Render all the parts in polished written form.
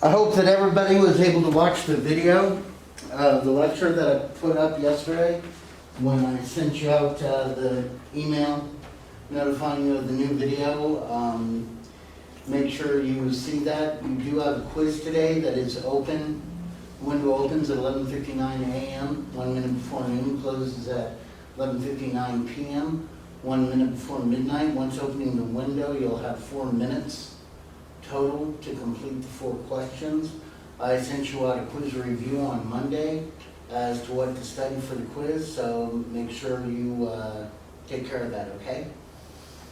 I hope that everybody was able to watch the video of the lecture that I put up yesterday when I sent you out the email notifying you of the new video. Make sure you see that. You do have a quiz today that is open. The window opens at 11:59 a.m. 1 minute before noon, closes at 11:59 p.m. 1 minute before midnight. Once opening the window, you'll have 4 minutes total to complete the 4 questions. I sent you out a quiz review on Monday as to what to study for the quiz, so make sure you take care of that, okay?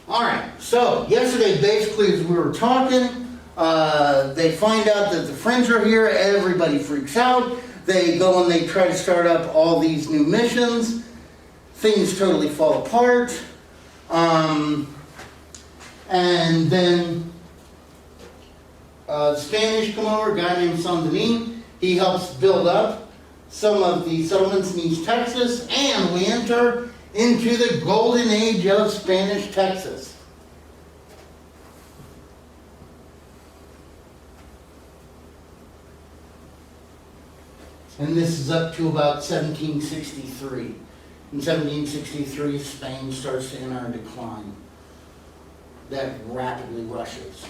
All right, so yesterday basically as we were talking, they find out that the French are here, everybody freaks out, they go and they try to start up all these new missions, things totally fall apart, and then the Spanish come over, a guy named Saint-Denis, he helps build up some of the settlements in East Texas, and we enter into the golden age of Spanish Texas. And this is up to about 1763. In 1763, Spain starts to enter a decline that rapidly rushes.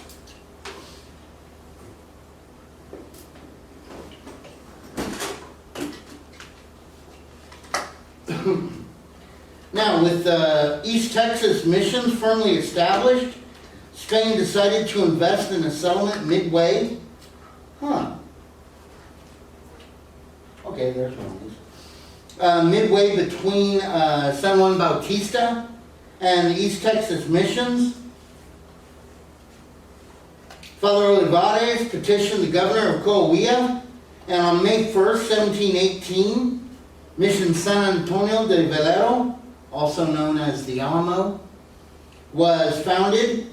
Now, with East Texas missions firmly established, Spain decided to invest in a settlement midway. Okay, there's one. Midway between San Juan Bautista and the East Texas missions. Father Olivares petitioned the governor of Coahuila, and on May 1st, 1718, Mission San Antonio de Velero, also known as the Alamo, was founded.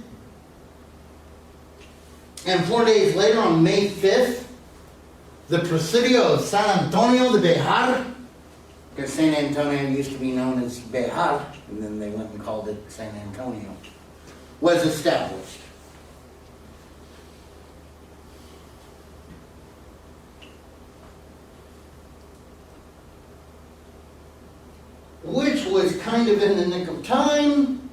And 4 days later, on May 5th, the Presidio of San Antonio de Bejar, because San Antonio used to be known as Bejar, and then they went and called it San Antonio, was established. Which was kind of in the nick of time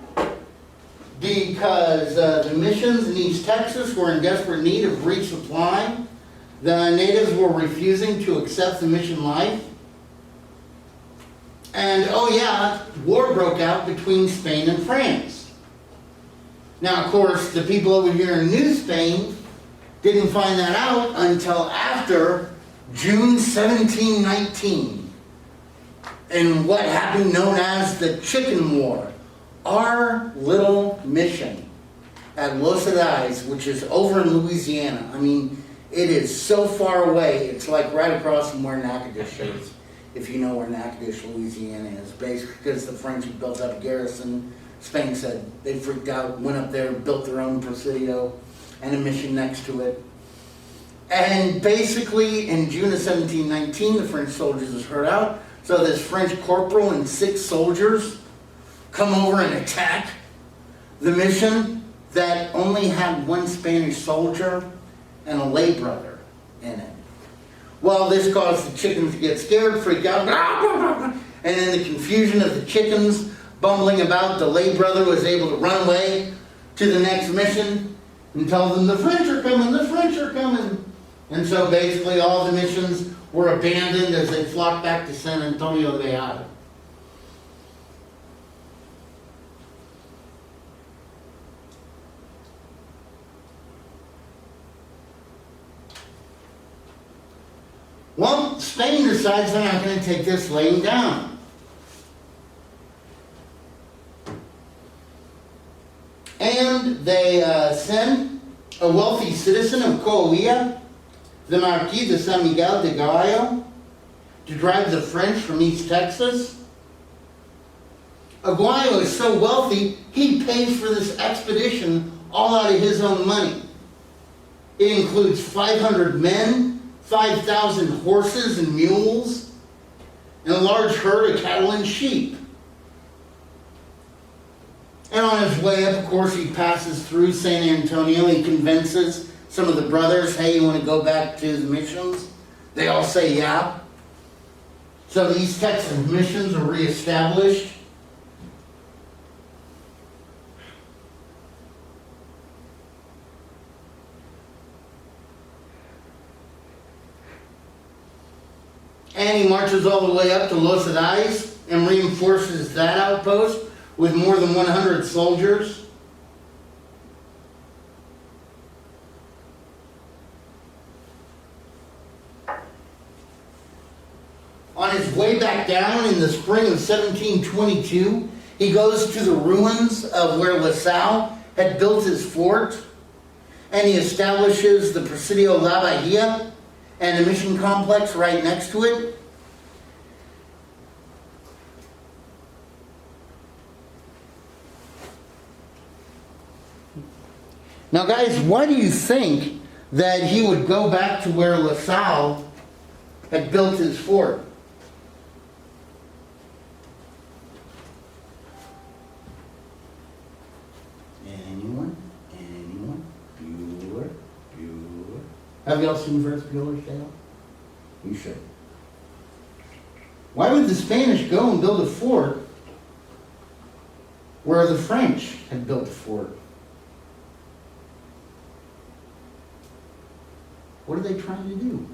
because the missions in East Texas were in desperate need of resupply. The natives were refusing to accept the mission life. And oh yeah, war broke out between Spain and France. Now of course, the people over here in New Spain didn't find that out until after June 1719. And what happened known as the Chicken War. Our little mission at Los Adais, which is over in Louisiana. I mean, it is so far away. It's like right across from where Natchitoches is, if you know where Natchitoches, Louisiana is. Basically because the French had built up a garrison. Spain said they freaked out, went up there, built their own Presidio and a mission next to it. And basically in June of 1719, the French soldiers was heard out. So this French corporal and 6 soldiers come over and attack the mission that only had 1 Spanish soldier and a lay brother in it. Well, this caused the chickens to get scared, freak out, and in the confusion of the chickens bumbling about, the lay brother was able to run away to the next mission and tell them, the French are coming, the French are coming. And so basically all the missions were abandoned as they flocked back to San Antonio de Bejar. Well, Spain decides they're not going to take this laying down. And they send a wealthy citizen of Coahuila, the Marquis de San Miguel de Gallo, to drive the French from East Texas. Aguayo is so wealthy, he pays for this expedition all out of his own money. It includes 500 men, 5,000 horses and mules, and a large herd of cattle and sheep. And on his way up, of course, he passes through San Antonio. He convinces some of the brothers, hey, you want to go back to the missions? They all say yeah. So these Texas missions are reestablished. And he marches all the way up to Los Adais and reinforces that outpost with more than 100 soldiers. On his way back down in the spring of 1722, he goes to the ruins of where La Salle had built his fort, and he establishes the Presidio La Bahia and a mission complex right next to it. Now guys, why do you think that he would go back to where La Salle had built his fort? Anyone? Bueller? Have y'all seen Ferris Bueller's Day Off? You should. Why would the Spanish go and build a fort where the French had built a fort? What are they trying to do?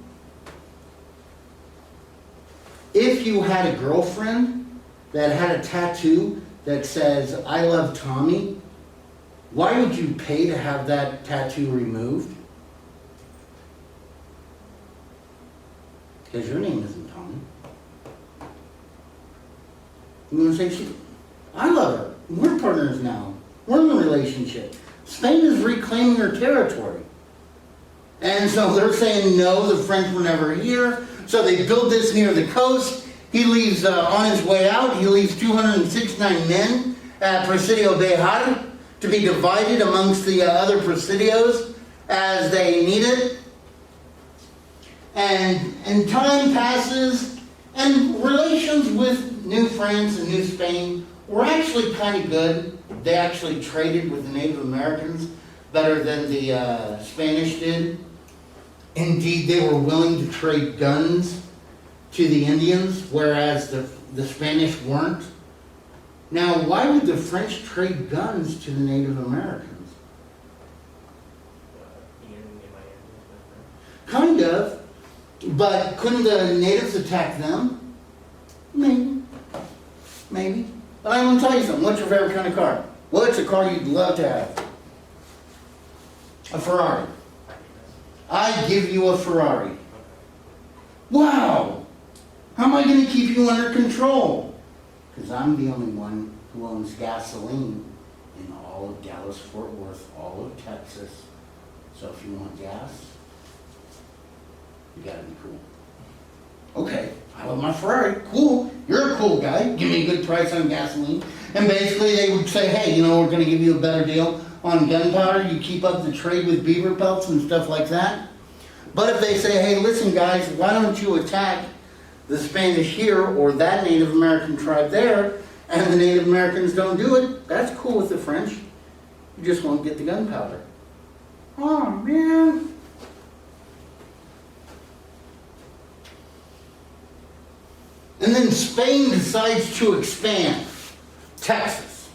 If you had a girlfriend that had a tattoo that says, I love Tommy, why would you pay to have that tattoo removed? Because your name isn't Tommy. You're going to say, I love her. We're partners now. We're in a relationship. Spain is reclaiming her territory. And so they're saying, no, the French were never here. So they build this near the coast. He leaves, on his way out, he leaves 269 men at Presidio Bejar to be divided amongst the other presidios as they need it. And time passes, and relations with New France and New Spain were actually kind of good. They actually traded with the Native Americans better than the Spanish did. Indeed, they were willing to trade guns to the Indians, whereas the Spanish weren't. Now, why would the French trade guns to the Native Americans? Kind of, but couldn't the natives attack them? Maybe. But I'm going to tell you something. What's your favorite kind of car? What's a car you'd love to have? A Ferrari. I give you a Ferrari. Wow! How am I going to keep you under control? Because I'm the only one who owns gasoline in all of Dallas-Fort Worth, all of Texas. So if you want gas, you gotta be cool. Okay, I love my Ferrari. Cool. You're a cool guy. Give me a good price on gasoline. And basically they would say, hey, we're going to give you a better deal on gunpowder. You keep up the trade with beaver pelts and stuff like that. But if they say, hey, listen guys, why don't you attack the Spanish here or that Native American tribe there, and the Native Americans don't do it, that's cool with the French. You just won't get the gunpowder. Oh, man. And then Spain decides to expand Texas.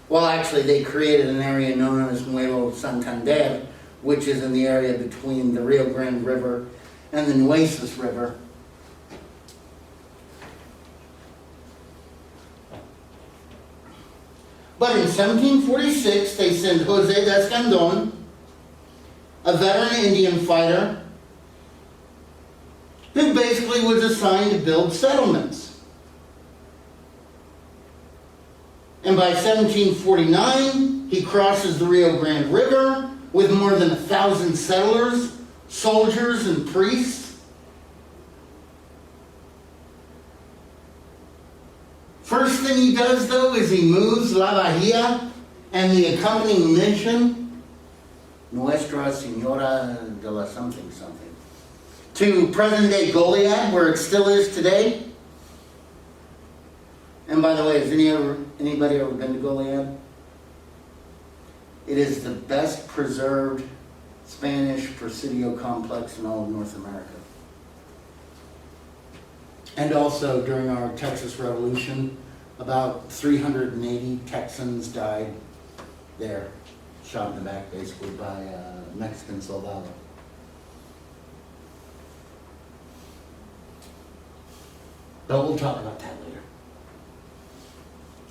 Well, actually, they created an area known as Nuevo Santander, which is in the area between the Rio Grande River and the Nueces River. But in 1746, they send Jose de Escandon, a veteran Indian fighter, who basically was assigned to build settlements. And by 1749, he crosses the Rio Grande River with more than 1,000 settlers, soldiers, and priests. First thing he does, though, is he moves La Bahia and the accompanying mission, Nuestra Senora de la something something, to present-day Goliad, where it still is today. And by the way, has anybody ever been to Goliad? It is the best preserved Spanish Presidio complex in all of North America. And also during our Texas Revolution, about 380 Texans died there, shot in the back basically by a Mexican soldado. But we'll talk about that later.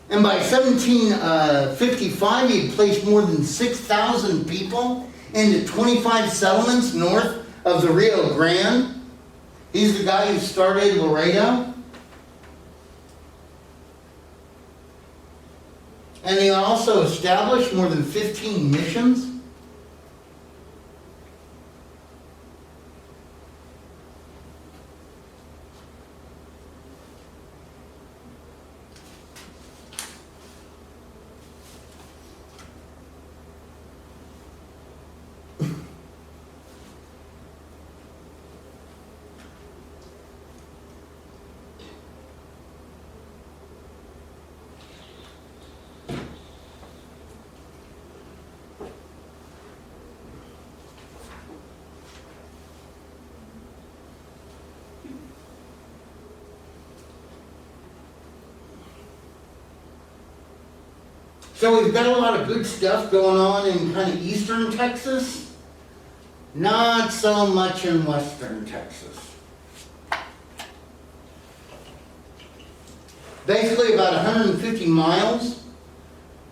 And by 1755, he had placed more than 6,000 people into 25 settlements north of the Rio Grande. He's the guy who started Laredo. And he also established more than 15 missions. So we've got a lot of good stuff going on in kind of eastern Texas, not so much in western Texas. Basically about 150 miles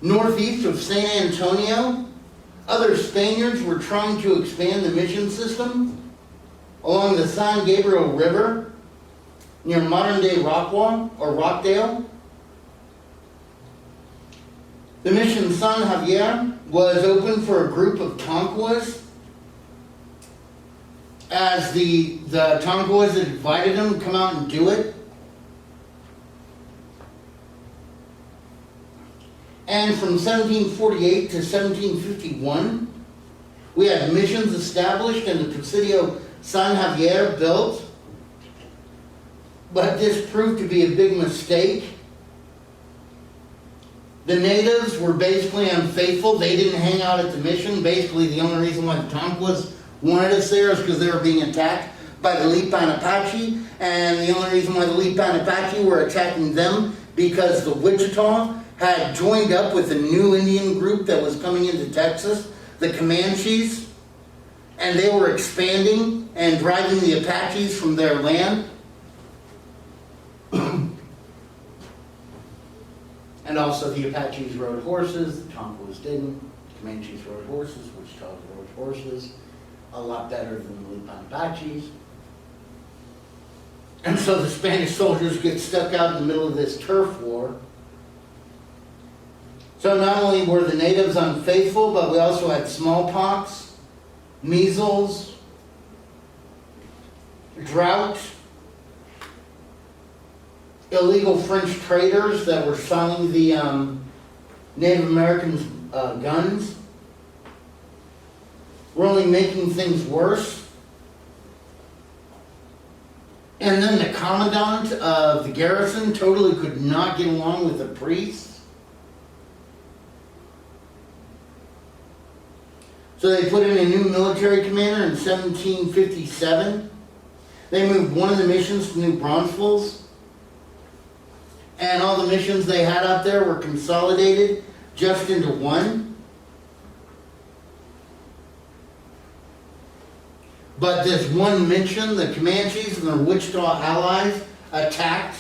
northeast of San Antonio, other Spaniards were trying to expand the mission system along the San Gabriel River near modern-day Rockwall or Rockdale. The mission San Javier was open for a group of Tonkawas, as the Tonkawas had invited them to come out and do it. And from 1748 to 1751, we had missions established and the Presidio San Javier built. But this proved to be a big mistake. The natives were basically unfaithful. They didn't hang out at the mission. Basically, the only reason why the Tonkawas wanted us there is because they were being attacked by the Lipan Apache. And the only reason why the Lipan Apache were attacking them because the Wichita had joined up with a new Indian group that was coming into Texas, the Comanches. And they were expanding and driving the Apaches from their land. And also the Apaches rode horses, the Tonkawas didn't. The Comanches rode horses, Wichita rode horses. A lot better than the Lipan Apaches. And so the Spanish soldiers get stuck out in the middle of this turf war. So not only were the natives unfaithful, but we also had smallpox, measles, drought, illegal French traders that were selling the Native Americans guns. Were only making things worse. And then the commandant of the garrison totally could not get along with the priests. So they put in a new military commander in 1757. They moved one of the missions to New Braunfels. And all the missions they had out there were consolidated just into one. But this one mission, the Comanches and their Wichita allies attacked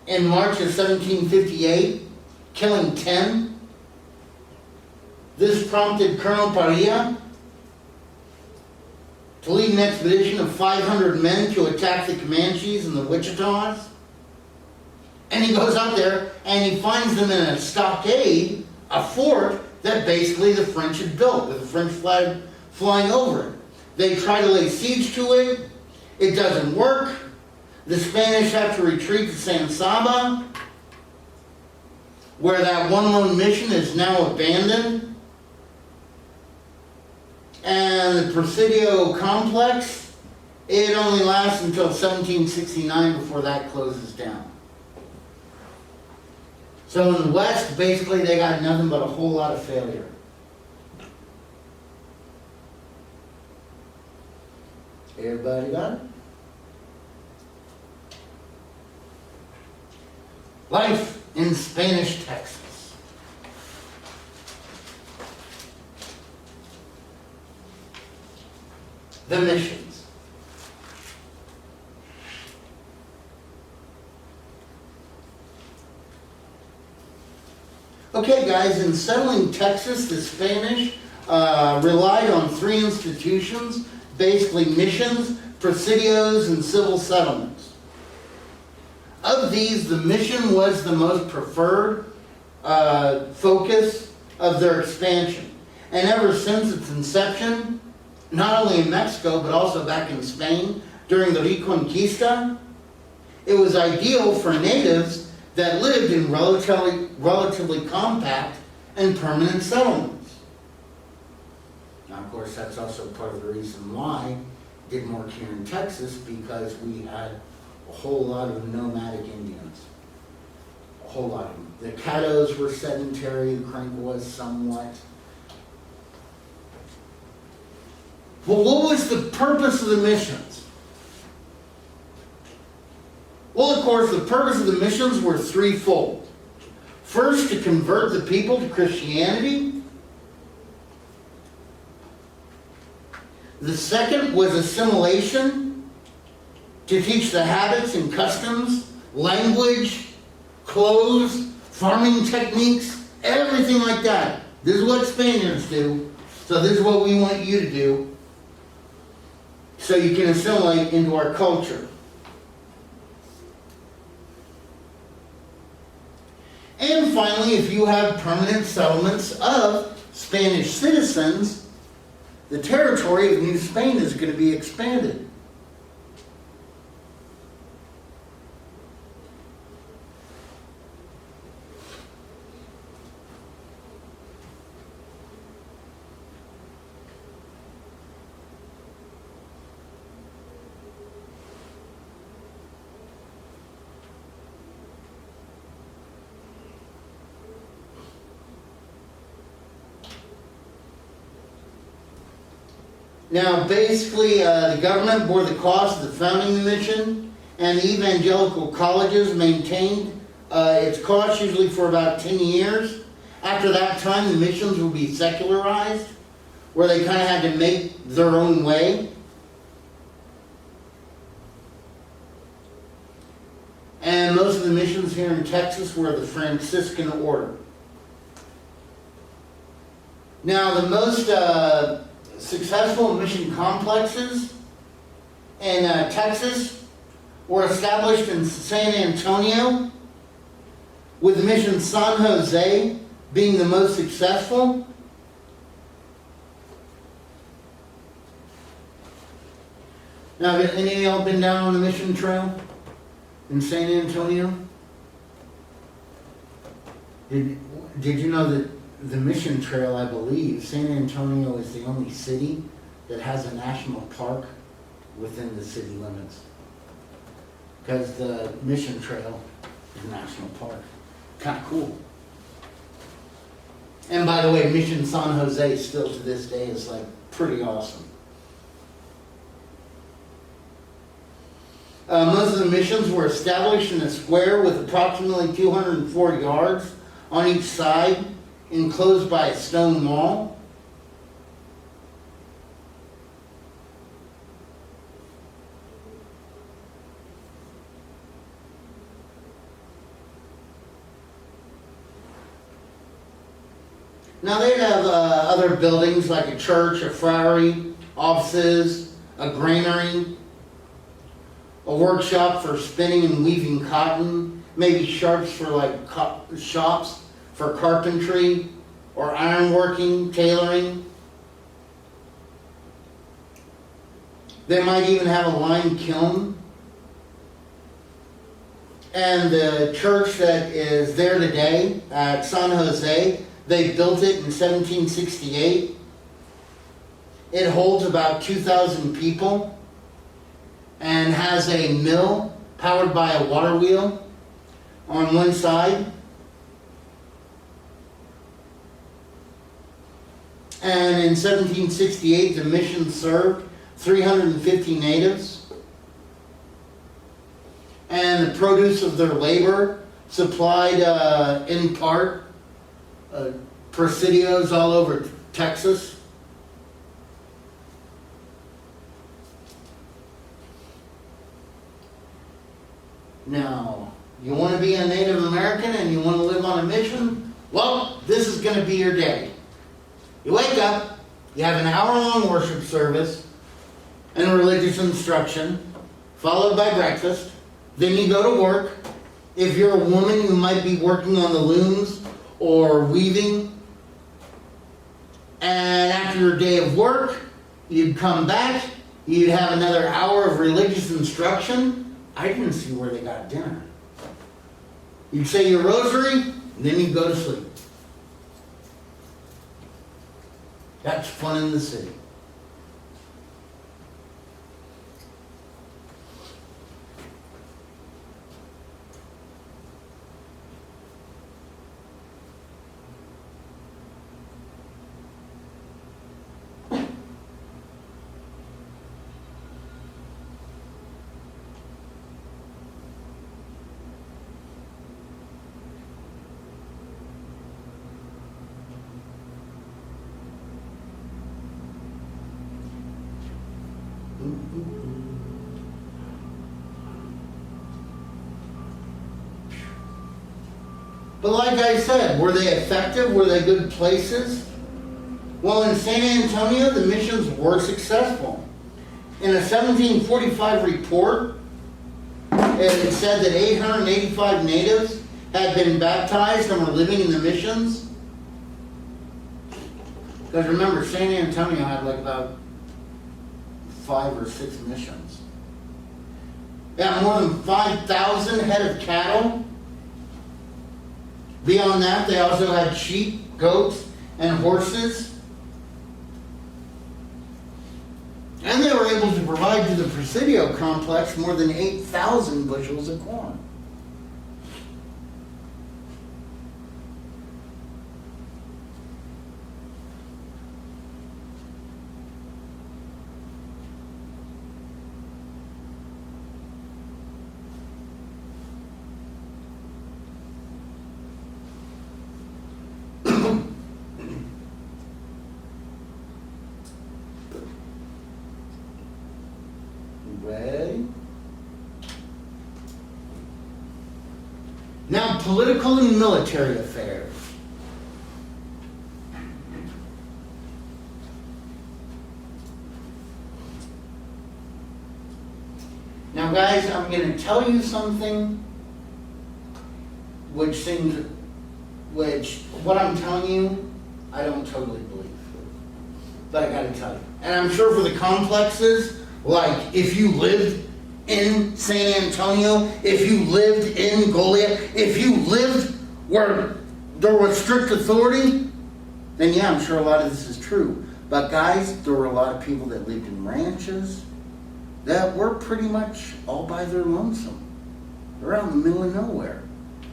in March of 1758, killing 10. This prompted Colonel Parilla to lead an expedition of 500 men to attack the Comanches and the Wichitas. And he goes out there and he finds them in a stockade, a fort that basically the French had built with the French flag flying over it. They try to lay siege to it. It doesn't work. The Spanish have to retreat to San Saba, where that one lone mission is now abandoned. And the Presidio complex, it only lasts until 1769 before that closes down. So in the West, basically they got nothing but a whole lot of failure. Everybody got it? Life in Spanish Texas. The missions. Okay, guys, in settling Texas, the Spanish relied on three institutions, basically missions, presidios, and civil settlements. Of these, the mission was the most preferred focus of their expansion. And ever since its inception, not only in Mexico, but also back in Spain, during the Reconquista, it was ideal for natives that lived in relatively compact and permanent settlements. Now, of course, that's also part of the reason why it didn't work here in Texas, because we had a whole lot of nomadic Indians. A whole lot of them. The Caddos were sedentary, the Krinkowas somewhat. Well, what was the purpose of the missions? Well, of course, the purpose of the missions were threefold. First, to convert the people to Christianity. The second was assimilation, to teach the habits and customs, language, clothes, farming techniques, everything like that. This is what Spaniards do, so this is what we want you to do, so you can assimilate into our culture. And finally, if you have permanent settlements of Spanish citizens, the territory of New Spain is going to be expanded. Now, basically, the government bore the cost of the founding of the mission, and the evangelical colleges maintained its cost usually for about 10 years. After that time, the missions would be secularized, where they kind of had to make their own way. And most of the missions here in Texas were the Franciscan order. Now, the most successful mission complexes in Texas were established in San Antonio, with mission San Jose being the most successful. Now, have any of y'all been down on the mission trail in San Antonio? Did you know that the mission trail, I believe, San Antonio is the only city that has a national park within the city limits? Because the mission trail is a national park. Kind of cool. And by the way, Mission San Jose still to this day is like pretty awesome. Most of the missions were established in a square with approximately 204 yards on each side, enclosed by a stone wall. Now they'd have other buildings like a church, a friary, offices, a granary, a workshop for spinning and weaving cotton, maybe shops for like shops for carpentry or ironworking, tailoring. They might even have a lime kiln. And the church that is there today at San Jose, they built it in 1768. It holds about 2,000 people and has a mill powered by a water wheel on one side. And in 1768, the mission served 350 natives. And the produce of their labor supplied in part presidios all over Texas. Now, you want to be a Native American and you want to live on a mission? Well, this is going to be your day. You wake up, you have an hour-long worship service and religious instruction, followed by breakfast. Then you go to work. If you're a woman, you might be working on the looms or weaving. And after your day of work, you'd come back, you'd have another hour of religious instruction. I didn't see where they got dinner. You'd say your rosary, and then you'd go to sleep. That's fun in the city. But like I said, were they effective? Were they good places? Well, in San Antonio, the missions were successful. In a 1745 report, it said that 885 natives had been baptized and were living in the missions. Because remember, San Antonio had like about 5 or 6 missions. They had more than 5,000 head of cattle. Beyond that, they also had sheep, goats, and horses. And they were able to provide to the Presidio complex more than 8,000 bushels of corn. Ready? Now, political and military affairs. Now, guys, I'm going to tell you something which what I'm telling you, I don't totally believe. But I got to tell you. And I'm sure for the complexes, like if you lived in San Antonio, if you lived in Goliad, if you lived where there was strict authority, then yeah, I'm sure a lot of this is true. But guys, there were a lot of people that lived in ranches that were pretty much all by their lonesome. They're out in the middle of nowhere.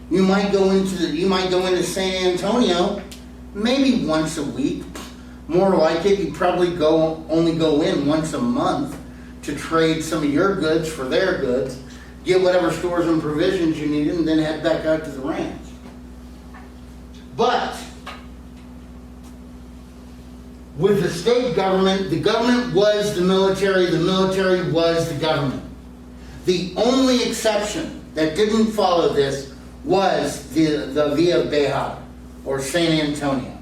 You might go into San Antonio maybe once a week. More like it, you probably only go in once a month to trade some of your goods for their goods, get whatever stores and provisions you needed, and then head back out to the ranch. But with the state government, the government was the military was the government. The only exception that didn't follow this was the Villa Beja, or San Antonio.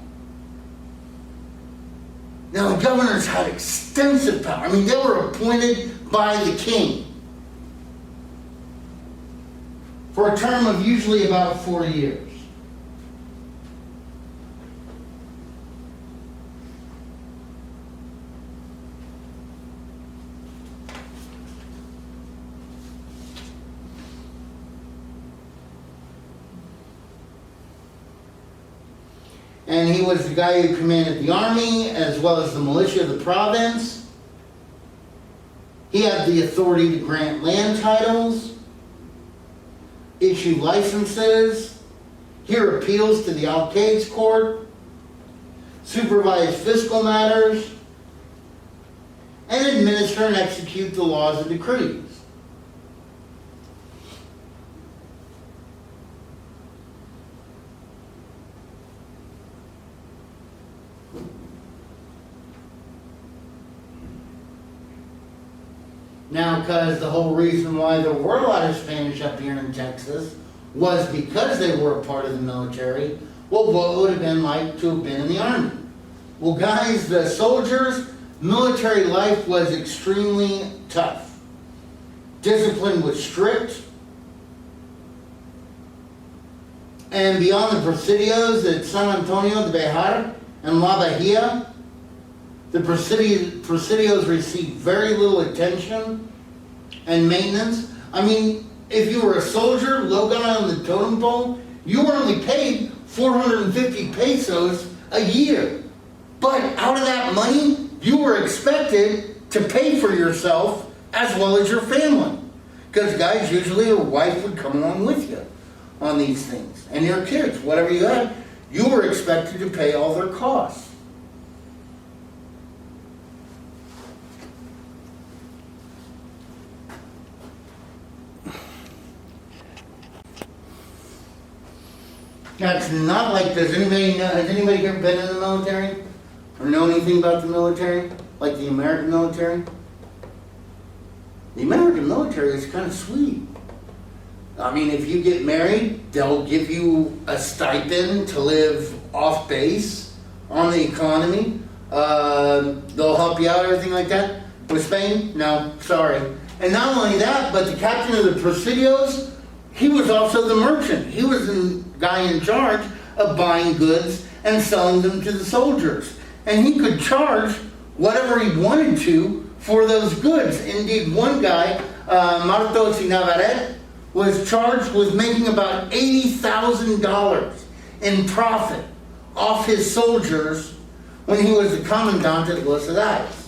Now, the governors had extensive power. I mean, they were appointed by the king for a term of usually about 4 years. And he was the guy who commanded the army as well as the militia of the province. He had the authority to grant land titles, issue licenses, hear appeals to the alcalde's court, supervise fiscal matters, and administer and execute the laws and decrees. Now, because the whole reason why there were a lot of Spanish up here in Texas was because they were a part of the military. Well, what would have been like to have been in the army? Well, guys, the soldiers, military life was extremely tough. Discipline was strict. And beyond the presidios at San Antonio de Bejar and La Bahia, the presidios received very little attention and maintenance. I mean, if you were a soldier, low guy on the totem pole, you were only paid 450 pesos a year. But out of that money, you were expected to pay for yourself as well as your family. Because guys, usually your wife would come along with you on these things. And your kids, whatever you had, you were expected to pay all their costs. Now, it's not like, has anybody here been in the military? Or know anything about the military? Like the American military? The American military is kind of sweet. I mean, if you get married, they'll give you a stipend to live off base on the economy. They'll help you out, everything like that. With Spain? No, sorry. And not only that, but the captain of the presidios, he was also the merchant. He was the guy in charge of buying goods and selling them to the soldiers. And he could charge whatever he wanted to for those goods. Indeed, one guy, Martos y Navarrete, was charged with making about $80,000 in profit off his soldiers when he was the commandant at Los Angeles.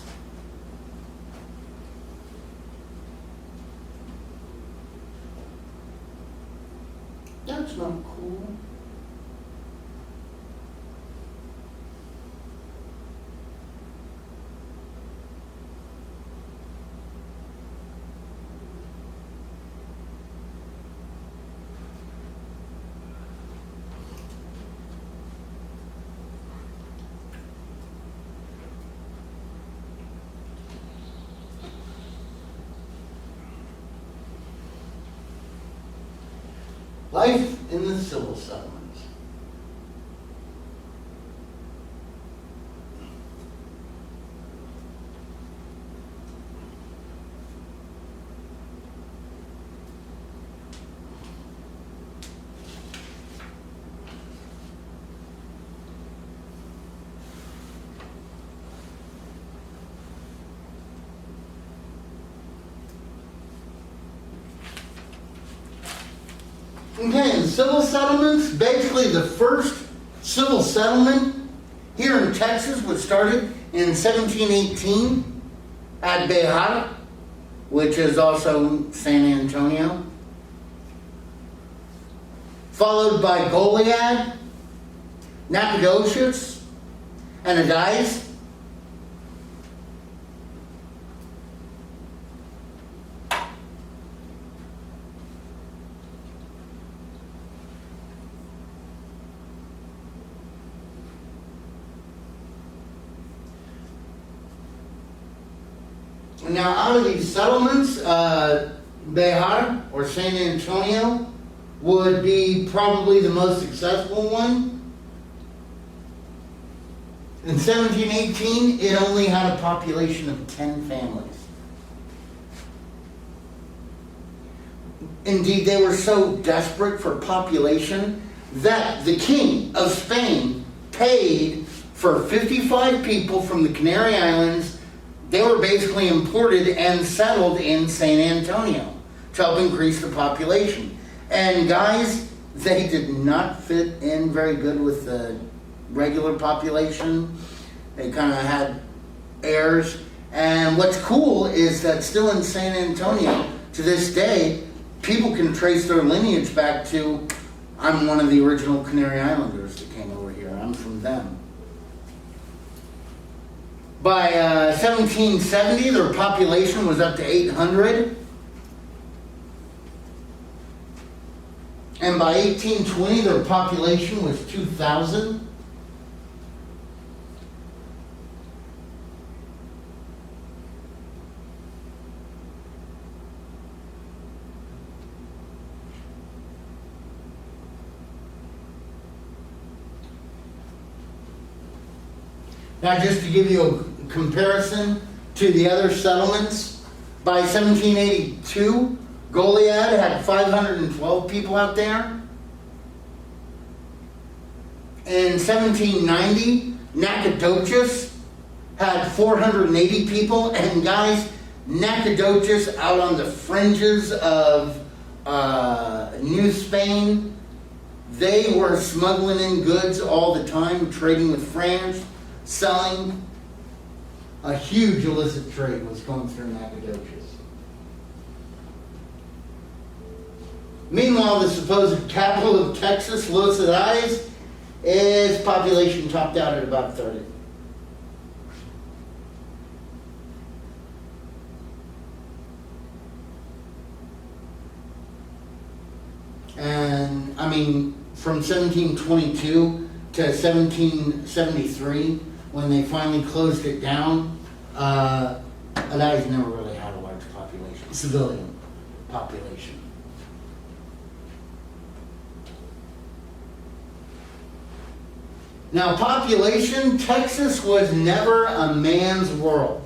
That's not cool. Life in the civil settlements. Okay, in civil settlements, basically the first civil settlement here in Texas was started in 1718 at Bejar, which is also San Antonio, followed by Goliad, Nacogdoches, and Adais. Now, out of these settlements, Bejar or San Antonio would be probably the most successful one. In 1718, it only had a population of 10 families. Indeed, they were so desperate for population that the King of Spain paid for 55 people from the Canary Islands. They were basically imported and settled in San Antonio to help increase the population. And guys, they did not fit in very good with the regular population. They kind of had airs. And what's cool is that still in San Antonio, to this day, people can trace their lineage back to, I'm one of the original Canary Islanders that came over here. I'm from them. By 1770, their population was up to 800. And by 1820, their population was 2,000. Now, just to give you a comparison to the other settlements, by 1782, Goliad had 512 people out there. In 1790, Nacogdoches had 480 people. And guys, Nacogdoches out on the fringes of New Spain, they were smuggling in goods all the time, trading with France, selling. A huge illicit trade was going through Nacogdoches. Meanwhile, the supposed capital of Texas, Los Angeles, its population topped out at about 30. And, I mean, from 1722 to 1773, when they finally closed it down, Anais never really had a large population, civilian population. Now, population, Texas was never a man's world.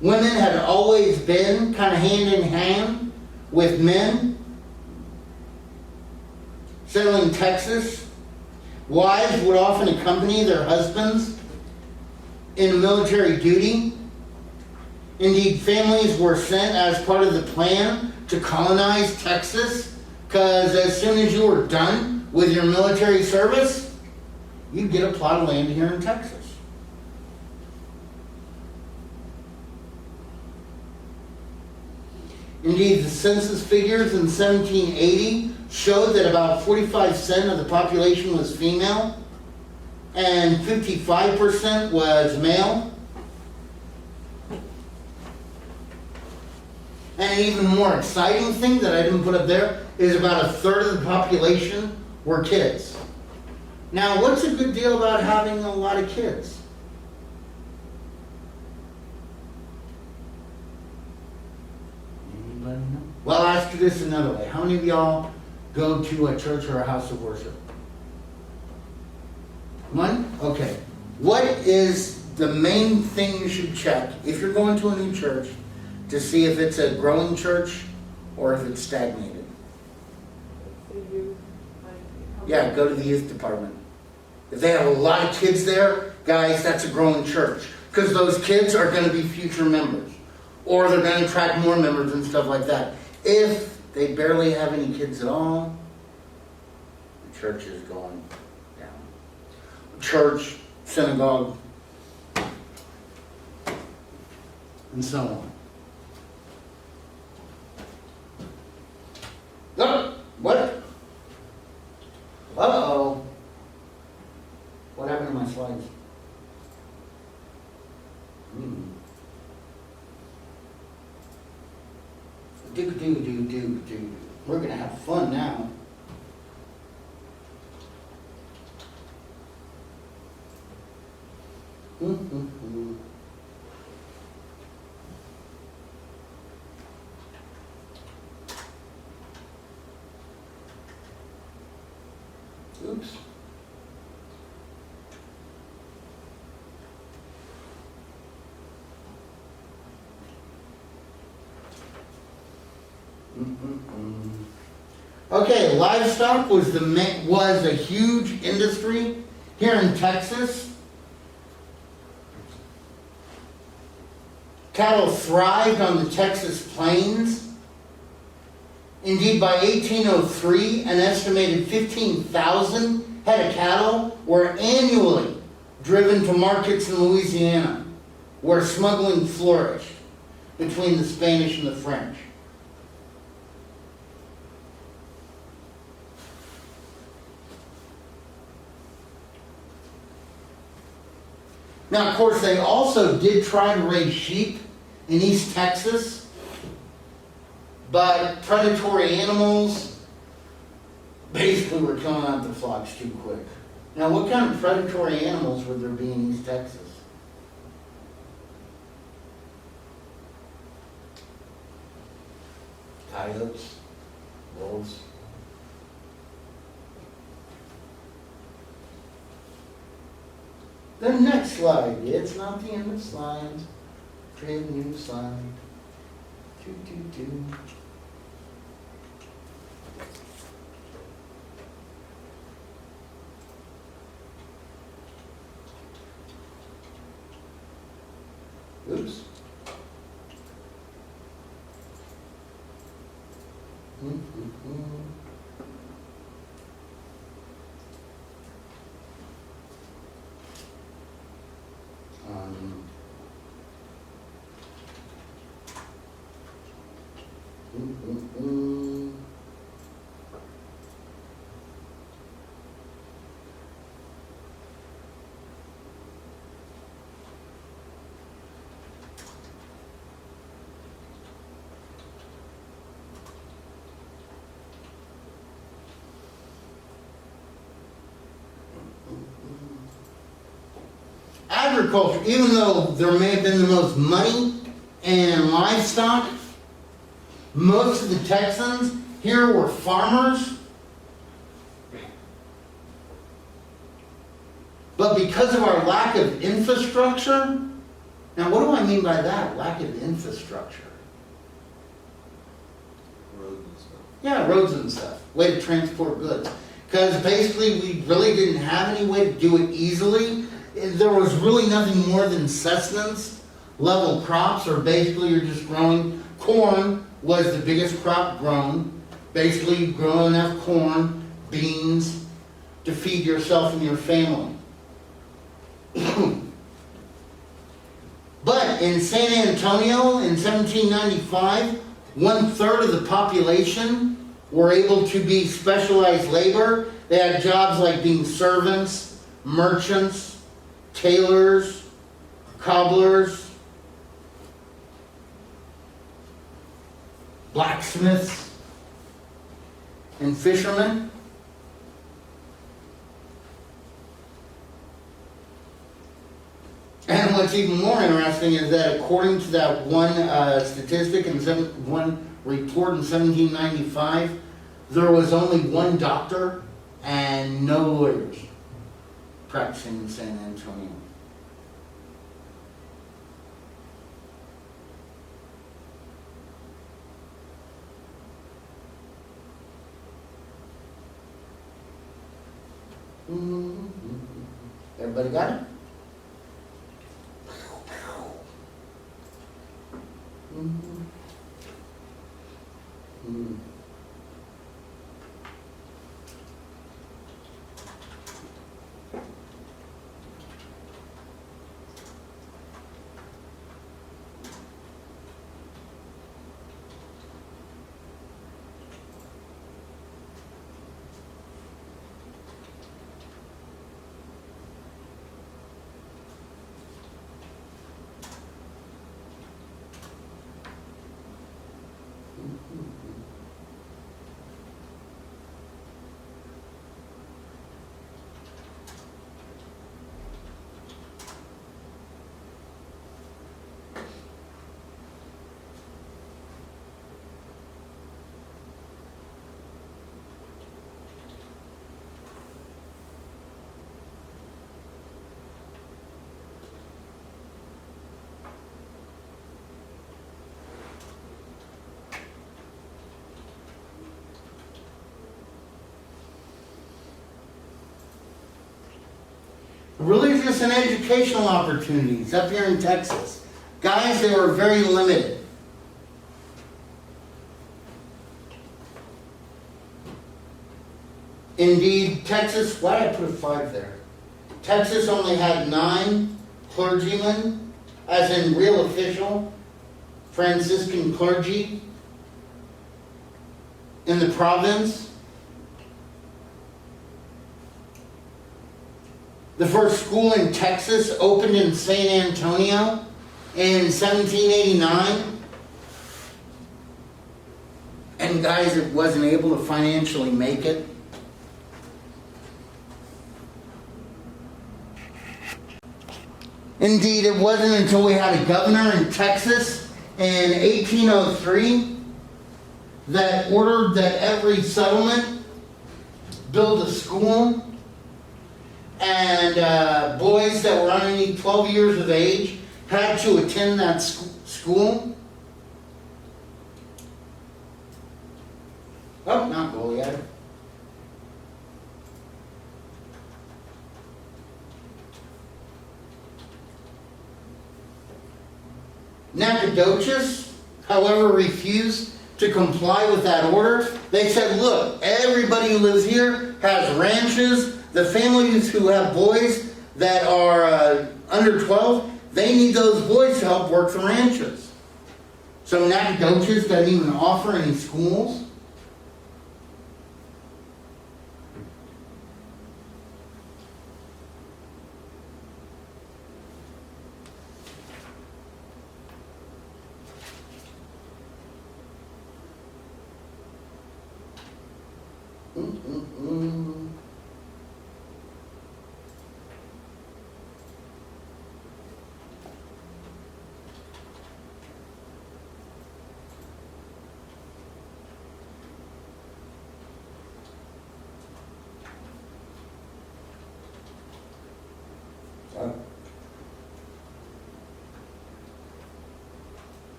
Women had always been kind of hand in hand with men. Settling Texas, wives would often accompany their husbands in military duty. Indeed, families were sent as part of the plan to colonize Texas, because as soon as you were done with your military service, you'd get a plot of land here in Texas. Indeed, the census figures in 1780 showed that about 45% of the population was female and 55% was male. And an even more exciting thing that I didn't put up there is about a third of the population were kids. Now, what's a good deal about having a lot of kids? Anybody know? Well, I'll ask you this another way. How many of y'all go to a church or a house of worship? One? Okay. What is the main thing you should check if you're going to a new church to see if it's a growing church or if it's stagnated? Yeah, go to the youth department. If they have a lot of kids there, guys, that's a growing church. Because those kids are going to be future members. Or they're going to attract more members and stuff like that. If they barely have any kids at all, the church is going down. Church, synagogue, and so on. Oh, what? Uh-oh. What happened to my slides? Do. We're going to have fun now. Oops. Okay, livestock was a huge industry here in Texas. Cattle thrived on the Texas plains. Indeed, by 1803, an estimated 15,000 head of cattle were annually driven to markets in Louisiana, where smuggling flourished between the Spanish and the French. Now, of course, they also did try to raise sheep in East Texas, but predatory animals basically were killing out the flocks too quick. Now, what kind of predatory animals would there be in East Texas? Coyotes, wolves. The next slide. It's not the end of slides. Create a new slide. Doo, doo, doo. Oops. Um, Agriculture, even though there may have been the most money in livestock, most of the Texans here were farmers. But because of our lack of infrastructure, now what do I mean by that, lack of infrastructure? Roads and stuff. Yeah, roads and stuff, way to transport goods. Because basically we really didn't have any way to do it easily. There was really nothing more than sustenance level crops, or basically you're just growing. Corn was the biggest crop grown. Basically you grow enough corn, beans to feed yourself and your family. But in San Antonio in 1795, 1/3 of the population were able to be specialized labor. They had jobs like being servants, merchants, tailors, cobblers, blacksmiths, and fishermen. And what's even more interesting is that according to that one statistic and one report in 1795, there was only one doctor and no lawyers practicing in San Antonio. Everybody got it? Religious and educational opportunities up here in Texas. Guys, they were very limited. Indeed, Texas, why did I put a 5 there? Texas only had 9 clergymen, as in real official Franciscan clergy in the province. The first school in Texas opened in San Antonio in 1789. And guys, it wasn't able to financially make it. Indeed, it wasn't until we had a governor in Texas in 1803 that ordered that every settlement build a school, and boys that were underneath 12 years of age had to attend that school. Oh, not Goliath. Nacogdoches, however, refused to comply with that order. They said, look, everybody who lives here has ranches. The families who have boys that are under 12, they need those boys to help work the ranches. So Nacogdoches doesn't even offer any schools.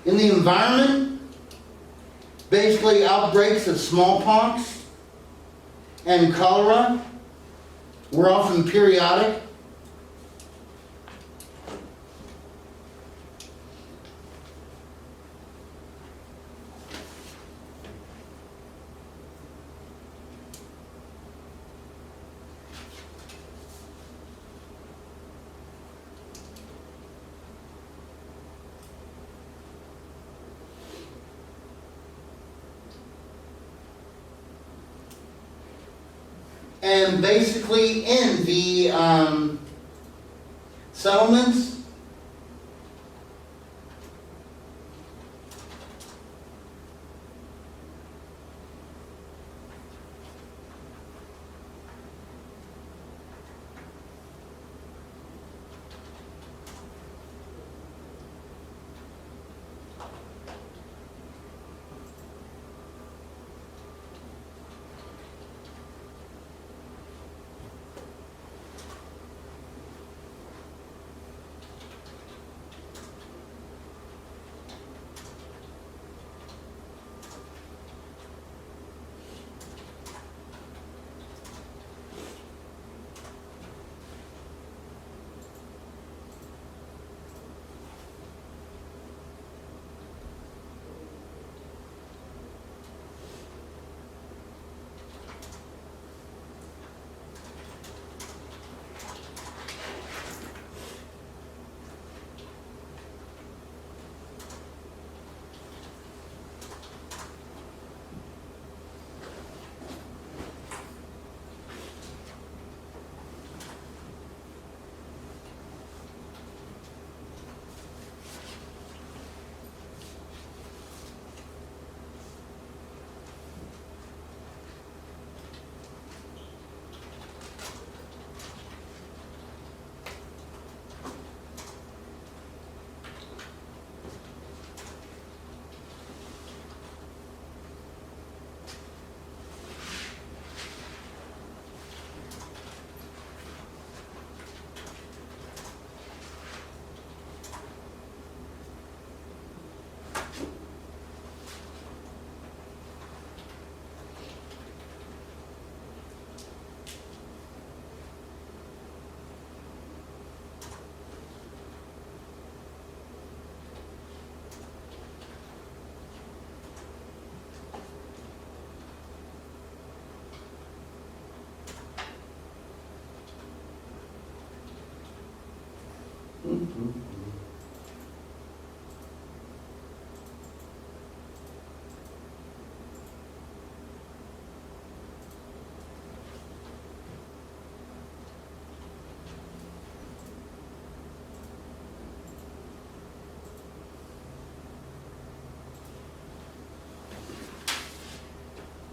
In the environment, basically outbreaks of smallpox and cholera were often periodic. And basically in the settlements,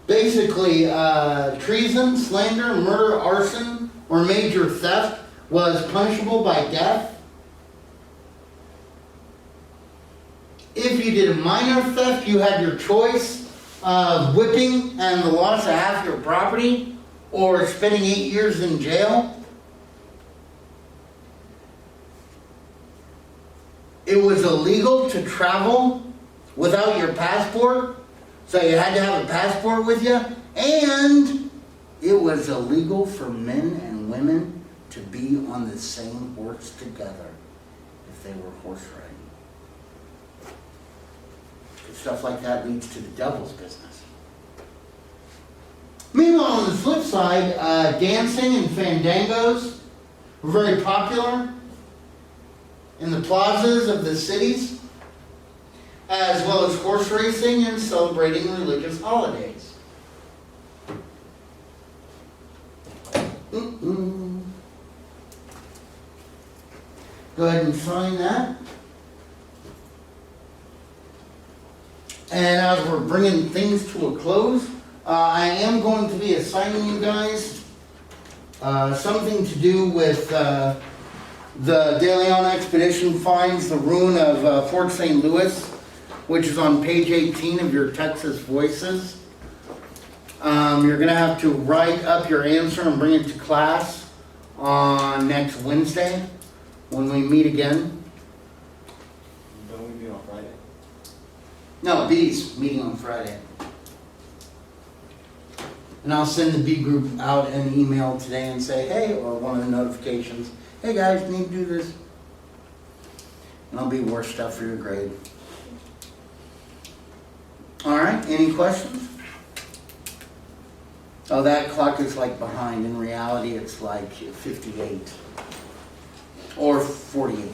Basically, treason, slander, murder, arson, or major theft was punishable by death. If you did a minor theft, you had your choice of whipping and the loss of half your property, or spending 8 years in jail. It was illegal to travel without your passport, so you had to have a passport with you, and it was illegal for men and women to be on the same horse together if they were horse riding. Stuff like that leads to the devil's business. Meanwhile, on the flip side, dancing and fandangos were very popular in the plazas of the cities, as well as horse racing and celebrating religious holidays. Go ahead and sign that. And as we're bringing things to a close, I am going to be assigning you guys something to do with the De Leon expedition finds the ruin of Fort St. Louis, which is on page 18 of your Texas Voices. You're going to have to write up your answer and bring it to class on next Wednesday when we meet again. Don't we meet on Friday? No, B's meeting on Friday. And I'll send the B group out an email today and say, hey, or one of the notifications, hey guys, you need to do this. And I'll be worse stuff for your grade. Alright, any questions? Oh, that clock is like behind. In reality, it's like 58 or 48.